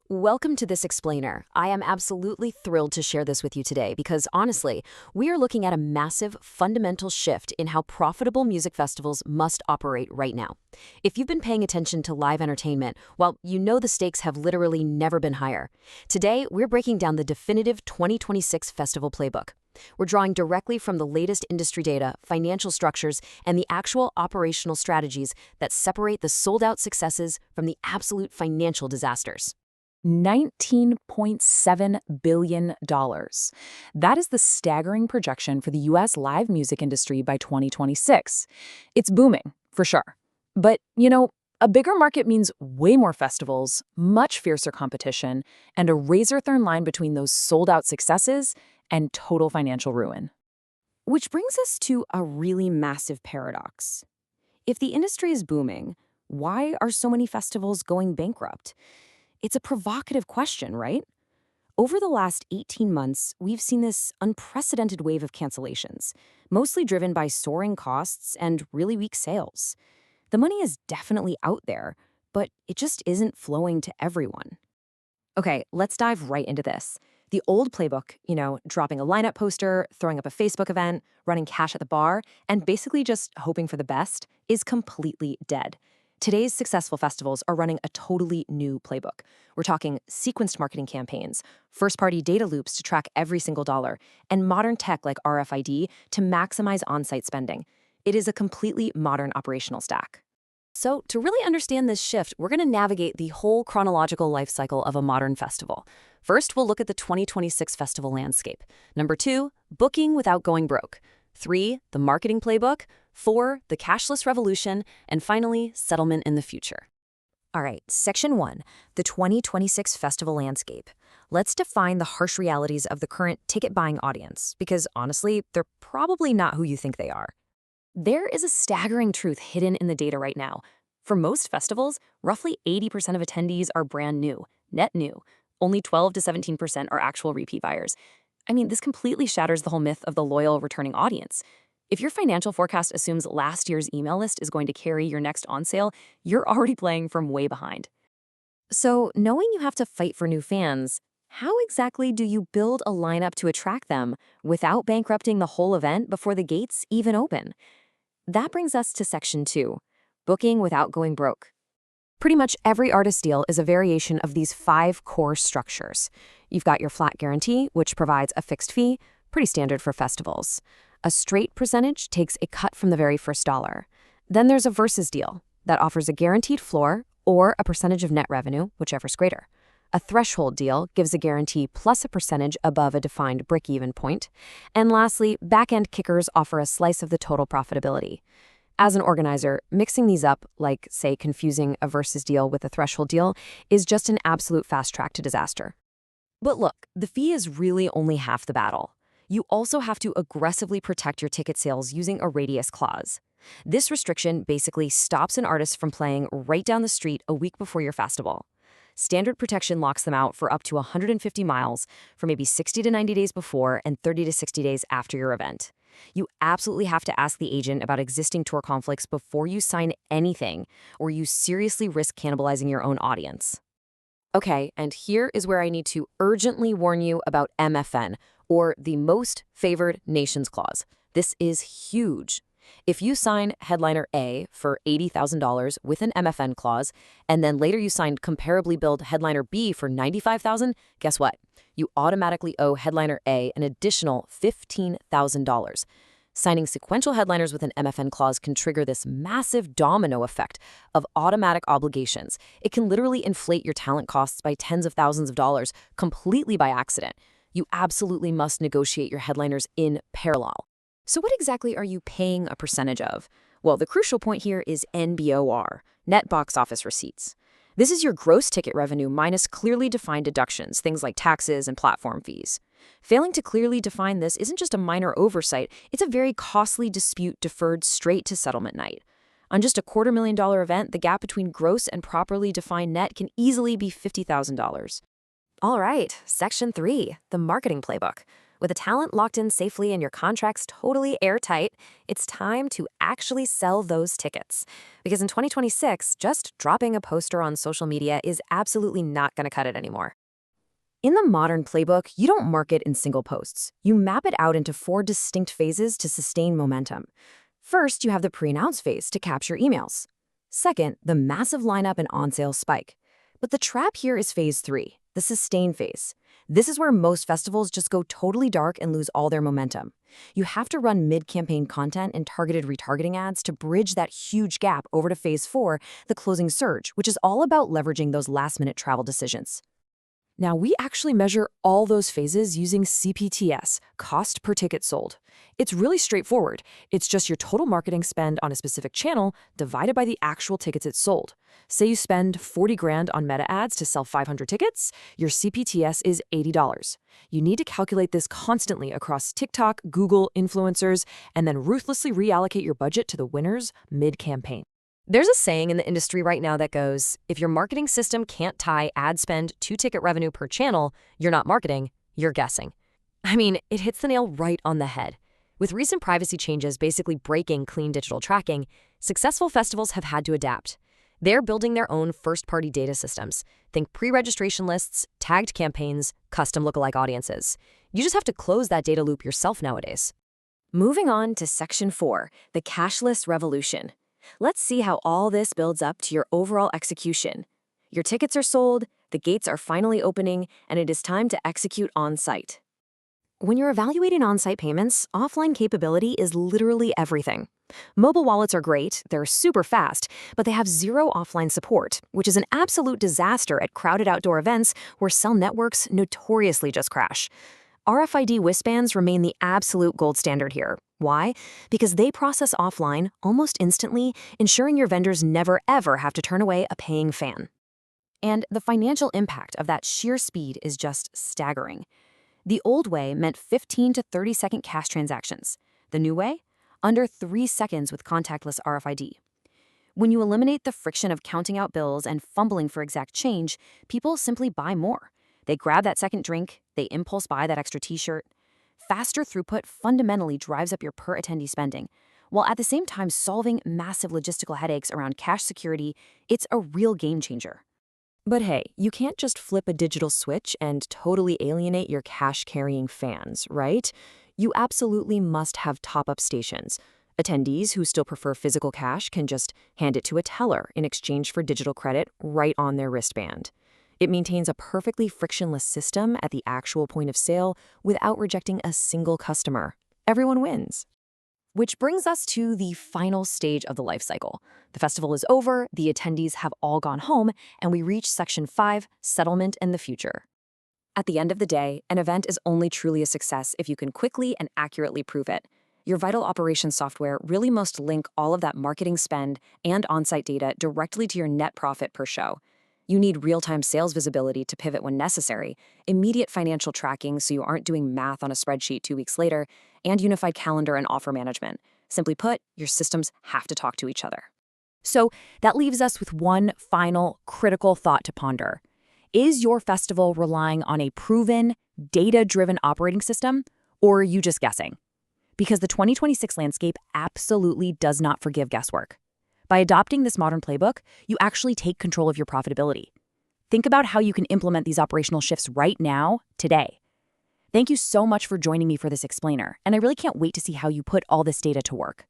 Welcome to this explainer. I am absolutely thrilled to share this with you today because honestly, we are looking at a massive fundamental shift in how profitable music festivals must operate right now. If you've been paying attention to live entertainment, well, you know the stakes have literally never been higher. Today, we're breaking down the definitive 2026 Festival Playbook. We're drawing directly from the latest industry data, financial structures, and the actual operational strategies that separate the sold-out successes from the absolute financial disasters. $19.7 billion. That is the staggering projection for the U.S. live music industry by 2026. It's booming, for sure. But, a bigger market means way more festivals, much fiercer competition, and a razor-thin line between those sold-out successes and total financial ruin. Which brings us to a really massive paradox. If the industry is booming, why are so many festivals going bankrupt? It's a provocative question, right? Over the last 18 months, we've seen this unprecedented wave of cancellations, mostly driven by soaring costs and really weak sales. The money is definitely out there, but it just isn't flowing to everyone. Okay, let's dive right into this. The old playbook, dropping a lineup poster, throwing up a Facebook event, running cash at the bar, and basically just hoping for the best, is completely dead. Today's successful festivals are running a totally new playbook. We're talking sequenced marketing campaigns, first-party data loops to track every single dollar, and modern tech like RFID to maximize on-site spending. It is a completely modern operational stack. So, to really understand this shift, we're going to navigate the whole chronological life cycle of a modern festival. First, we'll look at the 2026 festival landscape. Number 2, booking without going broke. 3, the marketing playbook. 4, the cashless revolution. And finally, settlement in the future. All right, Section 1, the 2026 festival landscape. Let's define the harsh realities of the current ticket-buying audience, because honestly, they're probably not who you think they are. There is a staggering truth hidden in the data right now. For most festivals, roughly 80% of attendees are brand new, net new. Only 12 to 17% are actual repeat buyers. I mean, this completely shatters the whole myth of the loyal returning audience. If your financial forecast assumes last year's email list is going to carry your next on-sale, you're already playing from way behind. So, knowing you have to fight for new fans, how exactly do you build a lineup to attract them without bankrupting the whole event before the gates even open? That brings us to Section 2, booking without going broke. Pretty much every artist deal is a variation of these 5 core structures. You've got your flat guarantee, which provides a fixed fee, pretty standard for festivals. A straight percentage takes a cut from the very first dollar. Then there's a versus deal that offers a guaranteed floor or a percentage of net revenue, whichever's greater. A threshold deal gives a guarantee plus a percentage above a defined break-even point. And lastly, back-end kickers offer a slice of the total profitability. As an organizer, mixing these up, like, say, confusing a versus deal with a threshold deal, is just an absolute fast track to disaster. But look, the fee is really only half the battle. You also have to aggressively protect your ticket sales using a radius clause. This restriction basically stops an artist from playing right down the street a week before your festival. Standard protection locks them out for up to 150 miles for maybe 60 to 90 days before and 30 to 60 days after your event. You absolutely have to ask the agent about existing tour conflicts before you sign anything, or you seriously risk cannibalizing your own audience. Okay, and here is where I need to urgently warn you about MFN, or the Most Favored Nations Clause. This is huge. If you sign headliner A for $80,000 with an MFN clause, and then later you signed comparably billed headliner B for $95,000, guess what? You automatically owe headliner A an additional $15,000. Signing sequential headliners with an MFN clause can trigger this massive domino effect of automatic obligations. It can literally inflate your talent costs by tens of thousands of dollars completely by accident. You absolutely must negotiate your headliners in parallel. So what exactly are you paying a percentage of? Well, the crucial point here is NBOR, net box office receipts. This is your gross ticket revenue minus clearly defined deductions, things like taxes and platform fees. Failing to clearly define this isn't just a minor oversight, it's a very costly dispute deferred straight to settlement night. On just a $250,000 event, the gap between gross and properly defined net can easily be $50,000. All right, Section 3, the marketing playbook. With the talent locked in safely and your contracts totally airtight, it's time to actually sell those tickets. Because in 2026, just dropping a poster on social media is absolutely not going to cut it anymore. In the modern playbook, you don't market in single posts. You map it out into 4 distinct phases to sustain momentum. First, you have the pre-announce phase to capture emails. Second, the massive lineup and on-sale spike. But the trap here is phase 3, the sustain phase. This is where most festivals just go totally dark and lose all their momentum. You have to run mid-campaign content and targeted retargeting ads to bridge that huge gap over to phase 4, the closing surge, which is all about leveraging those last-minute travel decisions. Now, we actually measure all those phases using CPTS, cost per ticket sold. It's really straightforward. It's just your total marketing spend on a specific channel divided by the actual tickets it sold. Say you spend 40 grand on meta ads to sell 500 tickets, your CPTS is $80. You need to calculate this constantly across TikTok, Google, influencers, and then ruthlessly reallocate your budget to the winners mid-campaign. There's a saying in the industry right now that goes, if your marketing system can't tie ad spend to ticket revenue per channel, you're not marketing, you're guessing. I mean, it hits the nail right on the head. With recent privacy changes basically breaking clean digital tracking, successful festivals have had to adapt. They're building their own first-party data systems. Think pre-registration lists, tagged campaigns, custom lookalike audiences. You just have to close that data loop yourself nowadays. Moving on to Section 4, the cashless revolution. Let's see how all this builds up to your overall execution. Your tickets are sold, the gates are finally opening, and it is time to execute on-site. When you're evaluating on-site payments, offline capability is literally everything. Mobile wallets are great, they're super fast, but they have zero offline support, which is an absolute disaster at crowded outdoor events where cell networks notoriously just crash. RFID wristbands remain the absolute gold standard here. Why? Because they process offline almost instantly, ensuring your vendors never ever have to turn away a paying fan. And the financial impact of that sheer speed is just staggering. The old way meant 15 to 30-second cash transactions. The new way? Under 3 seconds with contactless RFID. When you eliminate the friction of counting out bills and fumbling for exact change, people simply buy more. They grab that second drink, they impulse buy that extra t-shirt. Faster throughput fundamentally drives up your per-attendee spending, while at the same time solving massive logistical headaches around cash security. It's a real game changer. But hey, you can't just flip a digital switch and totally alienate your cash-carrying fans, right? You absolutely must have top-up stations. Attendees who still prefer physical cash can just hand it to a teller in exchange for digital credit right on their wristband. It maintains a perfectly frictionless system at the actual point of sale without rejecting a single customer. Everyone wins. Which brings us to the final stage of the life cycle. The festival is over, the attendees have all gone home, and we reach Section 5, Settlement and the Future. At the end of the day, an event is only truly a success if you can quickly and accurately prove it. Your vital operations software really must link all of that marketing spend and on-site data directly to your net profit per show. You need real-time sales visibility to pivot when necessary, immediate financial tracking so you aren't doing math on a spreadsheet 2 weeks later, and unified calendar and offer management. Simply put, your systems have to talk to each other. So that leaves us with one final critical thought to ponder. Is your festival relying on a proven, data-driven operating system, or are you just guessing? Because the 2026 landscape absolutely does not forgive guesswork. By adopting this modern playbook, you actually take control of your profitability. Think about how you can implement these operational shifts right now, today. Thank you so much for joining me for this explainer, and I really can't wait to see how you put all this data to work.